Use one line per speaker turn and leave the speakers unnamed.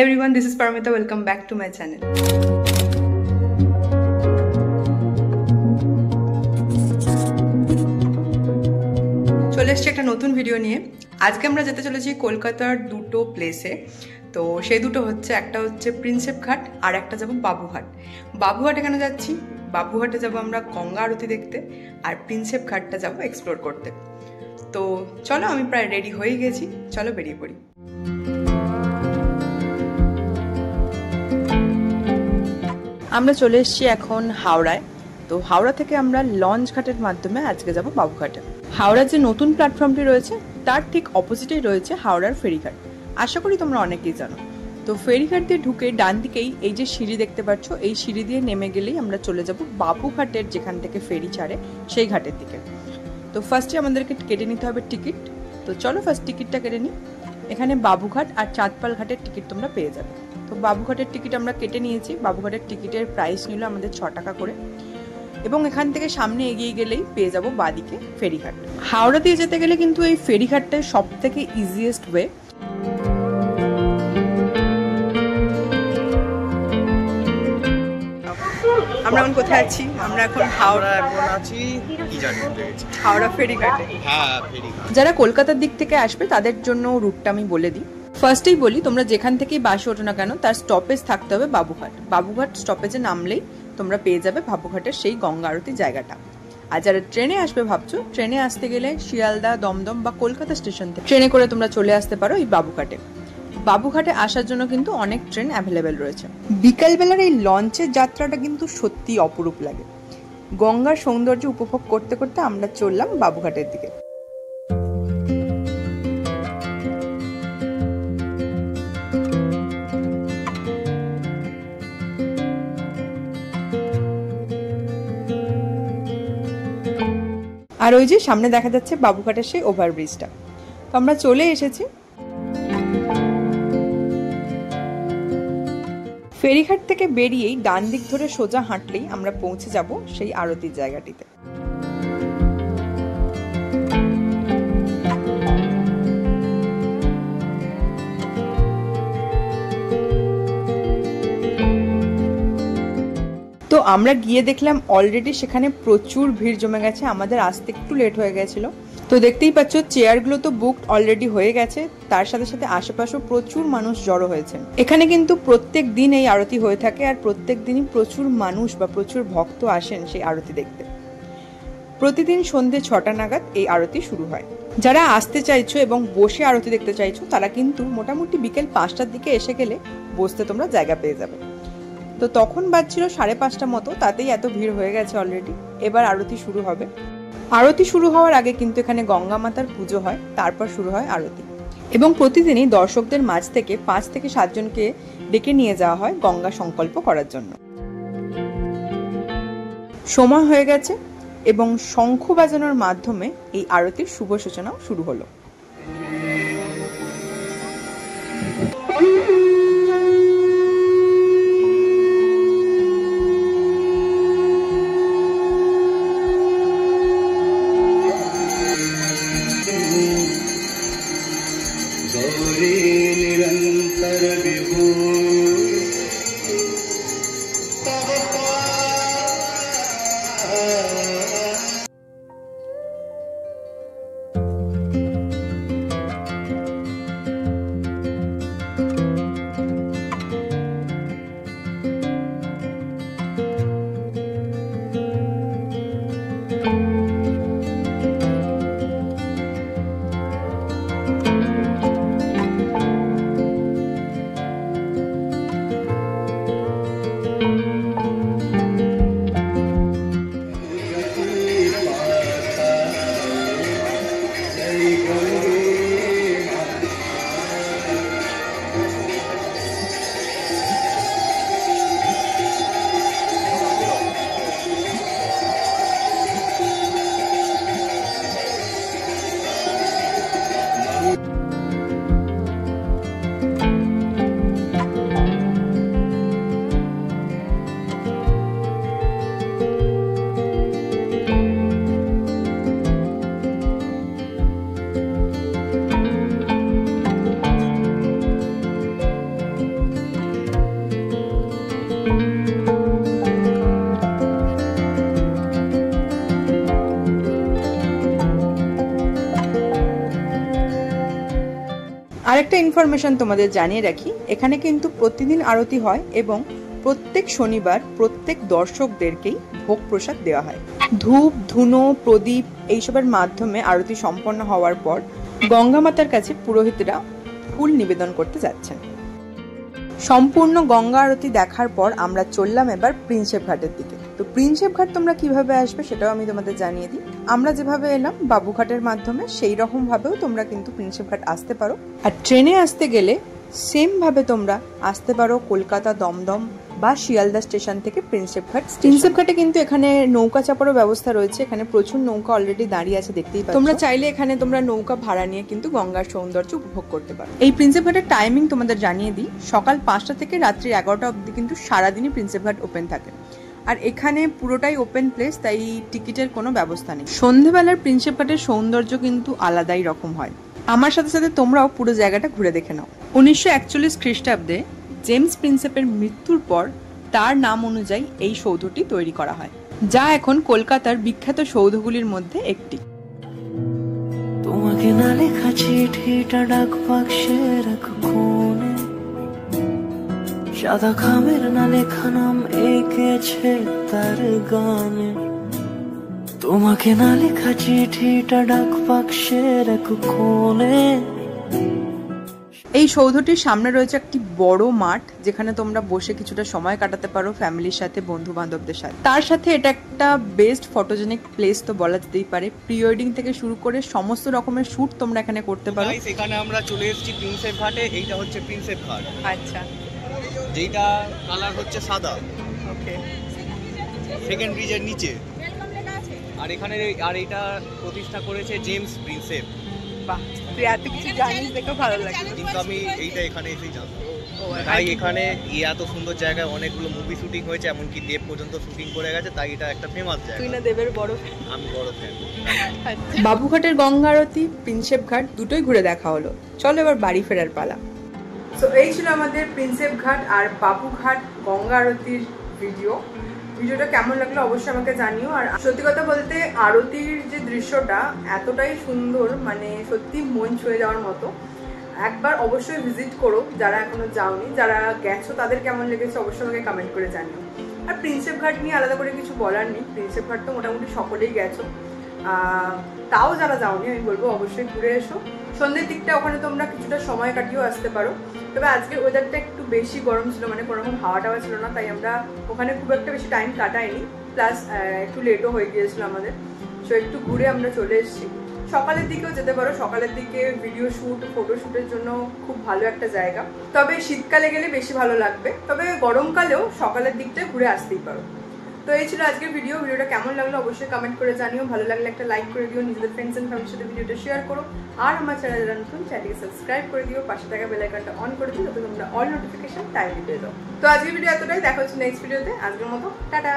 Hey everyone, this is Paramita. Welcome back to my channel. চলে এসেছি একটা নতুন ভিডিও নিয়ে। আজকে আমরা যেতে চলেছি কলকাতার দুটো প্লেসে। তো সেই দুটো হচ্ছে, একটা হচ্ছে প্রিন্সেপ ঘাট আর একটা যাব বাবুঘাট। বাবুঘাট এখানে যাচ্ছি, বাবুঘাটে যাব আমরা গঙ্গা আরতি দেখতে, আর প্রিন্সেপ ঘাটটা যাব এক্সপ্লোর করতে। তো চলো, আমি প্রায় রেডি হয়ে গেছি, চলো বেরিয়ে পড়ি। আমরা চলে এসেছি এখন হাওড়ায়। তো হাওড়া থেকে আমরা লঞ্চ ঘাটের মাধ্যমে আজকে যাব বাবুঘাটে। হাওড়ার যে নতুন প্ল্যাটফর্মটি রয়েছে তার ঠিক অপোজিটেই রয়েছে হাওড়ার ফেরিঘাট। আশা করি তোমরা অনেকেই জানো। তো ফেরিঘাট দিয়ে ঢুকে ডান দিকেই এই যে সিঁড়ি দেখতে পাচ্ছ, এই সিঁড়ি দিয়ে নেমে গেলেই আমরা চলে যাব বাবুঘাটের, যেখান থেকে ফেরি ছাড়ে সেই ঘাটের দিকে। তো ফার্স্টে আমাদেরকে কেটে নিতে হবে টিকিট। তো চলো ফার্স্ট টিকিটটা কেটে নিই। এখানে বাবুঘাট আর চাঁদপাল ঘাটের টিকিট তোমরা পেয়ে যাবে। তো বাবুঘাটের টিকিট আমরা কেটে নিয়েছি। বাবুঘাটের টিকিটের প্রাইস নিল আমাদের 6 টাকা করে, এবং এখান থেকে সামনে এগিয়ে গেলেই পেয়ে যাব বাদিকে ফেরিঘাট। হাওড়া দিয়ে যেতে গেলে কিন্তু এই ফেরিঘাটটাই সব থেকে ইজিয়েস্ট ওয়ে। আমরা এখন কোথায় আছি? আমরা এখন হাওড়া ফেরিঘাটে। যারা কলকাতার দিক থেকে আসবে তাদের জন্য রুটটা আমি বলে দিই। ফার্স্টেই বলি, তোমরা যেখান থেকেই বাসে ওঠো না কেন, তার স্টপেজ থাকতে হবে বাবুঘাট। বাবুঘাট স্টপেজে নামলেই তোমরা পেয়ে যাবে বাবুঘাটের সেই গঙ্গা আরতির জায়গাটা। আর যারা ট্রেনে আসবে ভাবছো, ট্রেনে আসতে গেলে শিয়ালদা, দমদম বা কলকাতা স্টেশন থেকে ট্রেনে করে তোমরা চলে আসতে পারো এই বাবুঘাটে। বাবুঘাটে আসার জন্য কিন্তু অনেক ট্রেন অ্যাভেলেবেল রয়েছে। বিকালবেলার এই লঞ্চের যাত্রাটা কিন্তু সত্যি অপরূপ লাগে। গঙ্গার সৌন্দর্য উপভোগ করতে করতে আমরা চললাম বাবুঘাটের দিকে। আর ওই যে সামনে দেখা যাচ্ছে বাবুঘাটের সেই ওভারব্রিজটা। তো আমরা চলে এসেছি। ফেরিঘাট থেকে বেরিয়েই ডান দিক ধরে সোজা হাঁটলেই আমরা পৌঁছে যাব সেই আরতির জায়গাটিতে। তো আমরা গিয়ে দেখলাম অলরেডি সেখানে প্রচুর ভিড় জমে গেছে। আমাদের আসতে একটু লেট হয়ে গেছিল। তো দেখতেই পাচ্ছ চেয়ারগুলো তো বুকড অলরেডি হয়ে গেছে, তার সাথে সাথে আশেপাশেও প্রচুর মানুষ জড়ো হয়েছে। এখানে কিন্তু প্রত্যেক দিন এই আরতি হয়ে থাকে, আর প্রত্যেক দিনই প্রচুর মানুষ বা প্রচুর ভক্ত আসেন সেই আরতি দেখতে। প্রতিদিন সন্ধ্যে 6টা নাগাদ এই আরতি শুরু হয়। যারা আসতে চাইছো এবং বসে আরতি দেখতে চাইছো, তারা কিন্তু মোটামুটি বিকেল 5টার দিকে এসে গেলে বসতে তোমরা জায়গা পেয়ে যাবে। তো তখন বাজছিল 5:30 মতো, তাতেই এত ভিড় হয়ে গেছে অলরেডি। এবার আরতি শুরু হবে। আরতি শুরু হওয়ার আগে কিন্তু এখানে গঙ্গা মাতার পুজো হয়, তারপর শুরু হয় আরতি। এবং প্রতিদিনই দর্শকদের মাঝ থেকে 5 থেকে 7 জনকে ডেকে নিয়ে যাওয়া হয় গঙ্গা সংকল্প করার জন্য। সময় হয়ে গেছে এবং শঙ্খ বাজানোর মাধ্যমে এই আরতির শুভ সূচনাও শুরু হলো। একটা ইনফরমেশন তোমাদের জানিয়ে রাখি, এখানে কিন্তু প্রতিদিন আরতি হয় এবং প্রত্যেক শনিবার প্রত্যেক দর্শকদেরকেই ভোগ প্রসাদ দেওয়া হয়। ধূপ, ধুনো, প্রদীপ এইসবের মাধ্যমে আরতি সম্পন্ন হওয়ার পর গঙ্গা মাতার কাছে পুরোহিতরা ফুল নিবেদন করতে যাচ্ছেন। সম্পূর্ণ গঙ্গা আরতি দেখার পর আমরা চললাম এবার প্রিন্সেপ ঘাটের দিকে। তো প্রিন্সেপ ঘাট তোমরা কিভাবে আসবে সেটাও আমি তোমাদের জানিয়ে দিই। আমরা যেভাবে এলাম বাবুঘাটের মাধ্যমে, সেই রকম ভাবেও তোমরা কিন্তু প্রিন্সেপ ঘাট আসতে পারো। আর ট্রেনে আসতে গেলে সেম ভাবে তোমরা আসতে পারো কলকাতা দমদম বা শিয়ালদা স্টেশন থেকে প্রিন্সেপ ঘাট। প্রিন্সেপ ঘাটে কিন্তু এখানে নৌকা চাপারও ব্যবস্থা রয়েছে, এখানে প্রচুর নৌকা অলরেডি দাঁড়িয়ে আছে, দেখতেই পাচ্ছ। তোমরা চাইলে এখানে তোমরা নৌকা ভাড়া নিয়ে কিন্তু গঙ্গার সৌন্দর্য উপভোগ করতে পারো। এই প্রিন্সেপ ঘাটের টাইমিং তোমাদের জানিয়ে দিই, সকাল 5টা থেকে রাত্রি 11টা অবধি কিন্তু সারাদিনই প্রিন্সেপ ঘাট ওপেন থাকে। আর এখানে পুরোটাই ওপেন প্লেস, তাই টিকিটের কোনো ব্যবস্থা নেই। সন্ধ্যেবেলার প্রিন্সেপ ঘাটের সৌন্দর্য কিন্তু আলাদাই রকম হয়। আমার সাথে সাথে তোমরাও পুরো জায়গাটা ঘুরে দেখে নাও। 1941 খ্রিস্টাব্দে জেমস প্রিন্সেপের মৃত্যুর পর তার নাম অনুযায়ী এই সৌধটি তৈরি করা হয়, যা এখন কলকাতার বিখ্যাত সৌধগুলির মধ্যে একটি।
তোমাকে না লেখা চিঠিটা ডাক বাক্সে রাখো কোণে, সাদা খামের না লেখা নাম এঁকেছে তার গানে। তোমাকে না লেখা চিঠিটা ডাক বাক্সে রাখো কোণে।
এই সৌধটির সামনে রয়েছে একটি বড় মাঠ, যেখানে তোমরা বসে কিছুটা সময় কাটাতে পারো ফ্যামিলির সাথে, বন্ধু বান্ধবদের সাথে। তার সাথে এটা একটা বেস্ট ফটোজেনিক প্লেস তো বলা যেতেই পারে। প্রি ওয়েডিং থেকে শুরু করে সমস্ত রকমের শুট তোমরা এখানে করতে পারো।
এখানে আমরা চলে এসেছি প্রিন্সেপ ঘাটে। এইটা হচ্ছে প্রিন্সেপ ঘাট।
আচ্ছা,
যেটা কালার হচ্ছে সাদা।
ওকে।
সেকেন্ড ব্রিজের নিচে। আর এখানে এটা প্রতিষ্ঠা করেছে জেমস প্রিন্সেপ।
বাহ, তুই এত কিছু জানিস, দেখে ভালো লাগছে।
কিন্তু আমি এইটা এখানে এসেই জানতাম। তাই এখানে এত সুন্দর জায়গায় অনেকগুলো মুভি শুটিং হয়েছে, এমনকি দেব পর্যন্ত শুটিং করে গেছে, তাই এটা একটা ফেমাস জায়গা।
তুই না দেবের বড় ফ্যান?
আমি বড় ফ্যান।
বাবুঘাটের গঙ্গা আরতি, প্রিন্সেপ ঘাট দুটোই ঘুরে দেখা হলো। চলো এবার বাড়ি ফেরার পালা। তো এই ছিল আমাদের প্রিন্সেপ ঘাট আর বাবুঘাট গঙ্গা আরতির ভিডিওটা কেমন লাগলো অবশ্যই আমাকে জানিও। আর সত্যি কথা বলতে আরতির যে দৃশ্যটা এতটাই সুন্দর, মানে সত্যি মন ছুঁয়ে যাওয়ার মতো। একবার অবশ্যই ভিজিট করো যারা এখনো যাওনি, যারা গেছো তাদের কেমন লেগেছে অবশ্যই আমাকে কমেন্ট করে জানিও। আর প্রিন্সেপ ঘাট নিয়ে আলাদা করে কিছু বলার নেই, প্রিন্সেপ ঘাট তো মোটামুটি সকলেই গেছো, তাও যারা যাওনি আমি বলবো অবশ্যই ঘুরে এসো। সন্ধ্যের দিকটা ওখানে তোমরা কিছুটা সময় কাটিয়েও আসতে পারো। তবে আজকের ওয়েদারটা একটু বেশি গরম ছিল, মানে কোনোরকম হাওয়া টাওয়া ছিল না, তাই আমরা ওখানে খুব একটা বেশি টাইম কাটাইনি। প্লাস একটু লেটও হয়ে গিয়েছিল আমাদের, সো একটু ঘুরে আমরা চলে এসেছি। সকালের দিকেও যেতে পারো, সকালের দিকে ভিডিও শ্যুট, ফটোশ্যুটের জন্য খুব ভালো একটা জায়গা। তবে শীতকালে গেলে বেশি ভালো লাগবে, তবে গরমকালেও সকালের দিকটা ঘুরে আসতেই পারো। তো এই ছিল আজকের ভিডিওটা কেমন লাগলো অবশ্যই কমেন্ট করে জানিও। ভালো লাগলে একটা লাইক করে দিও, নিজেদের ফ্রেন্ডস এন্ড ফ্যামিলির সাথে ভিডিওটা শেয়ার করো। আর আমার চ্যানেল যারা নতুন, চ্যানেলকে সাবস্ক্রাইব করে দিও, পাশে থাকা বেল আইকনটা অন করে দিও যাতে তোমরা অল নোটিফিকেশন টাইমলি পেয়ে যাও। তো আজকের ভিডিও এতটাই, দেখা হচ্ছে নেক্সট ভিডিওতে। আজকের মতো টাটা।